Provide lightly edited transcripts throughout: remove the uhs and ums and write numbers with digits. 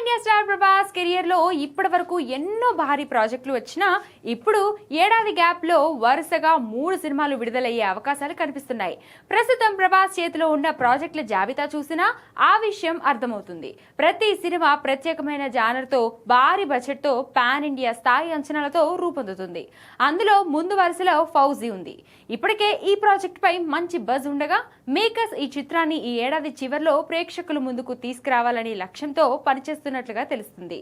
India star Prabhas career లో ఇప్పటి వరకు ఎన్నో భారీ ప్రాజెక్టులు వచ్చినా ఇప్పుడు ఏడాది గ్యాప్ లో వరుసగా 3 సినిమాలు విడుదలయ్యే అవకాశాలు కనిపిస్తున్నాయి. ప్రస్తుతం ప్రభాస్ చేతిలో ఉన్న ప్రాజెక్టుల జాబితా చూసినా ఆ విషయం అర్థమవుతుంది. ప్రతి సినిమా ప్రత్యేకమైన జానర్ తో భారీ బడ్జెట్ తో పాన్ ఇండియా స్థాయి అంచనాలతో రూపొందుతుంది. అందులో ముందు వరుసలో ఫౌజీ ఉంది. ఇప్పటికే ఈ ప్రాజెక్ట్ పై మంచి బజ్ ఉండగా మేకర్స్ ఈ చిత్రాన్ని ఈ ఏడాది చివర్లో ప్రేక్షకుల ముందుకు తీసుకురావాలని లక్ష్యంతో పనిచేస్తున్నట్లుగా తెలుస్తుంది.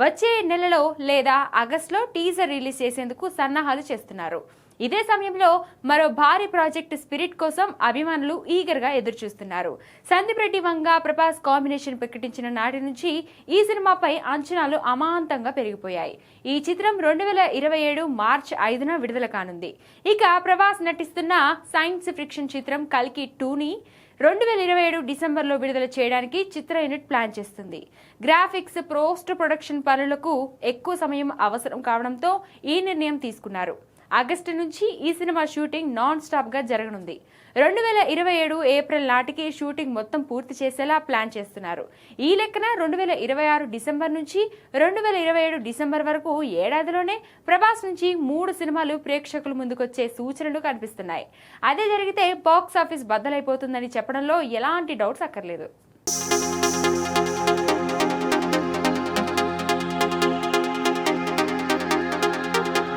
వచ్చే నెలలో లేదా ఆగస్టులో టీజర్ రిలీజ్ చేసేందుకు సన్నాహాలు చేస్తున్నారు. ఇదే సమయంలో మరో భారీ ప్రాజెక్ట్ స్పిరిట్ కోసం అభిమానులు ఈగర్ గా ఎదురుచూస్తున్నారు. సందీప్ రెడ్డి వంగ ప్రభాస్ కాంబినేషన్ ప్రకటించిన నాటి నుంచి ఈ సినిమాపై అంచనాలు అమాంతంగా పెరిగిపోయాయి. ఈ చిత్రం 2027 మార్చి 5న విడుదల కానుంది. ఇక ప్రభాస్ నటిస్తున్న సైన్స్ ఫిక్షన్ చిత్రం కల్కి 2ని 2027 డిసెంబర్లో విడుదల చేయడానికి చిత్ర యూనిట్ ప్లాన్ చేస్తుంది. గ్రాఫిక్స్, పోస్ట్ ప్రొడక్షన్ పనులకు ఎక్కువ సమయం అవసరం కావడంతో ఈ నిర్ణయం తీసుకున్నారు. ఆగస్టు నుంచి ఈ సినిమా షూటింగ్ నాన్ స్టాప్ గా జరగనుంది. 2027 ఏప్రిల్ నాటికి షూటింగ్ మొత్తం పూర్తి చేసేలా ప్లాన్ చేస్తున్నారు. ఈ లెక్కన 2026 డిసెంబర్ నుంచి 2027 డిసెంబర్ వరకు ఏడాదిలోనే ప్రభాస్ నుంచి 3 సినిమాలు ప్రేక్షకుల ముందుకొచ్చే సూచనలు కనిపిస్తున్నాయి. అదే జరిగితే బాక్స్ ఆఫీస్ బద్దలైపోతుందని చెప్పడంలో ఎలాంటి డౌట్స్ అక్కర్లేదు.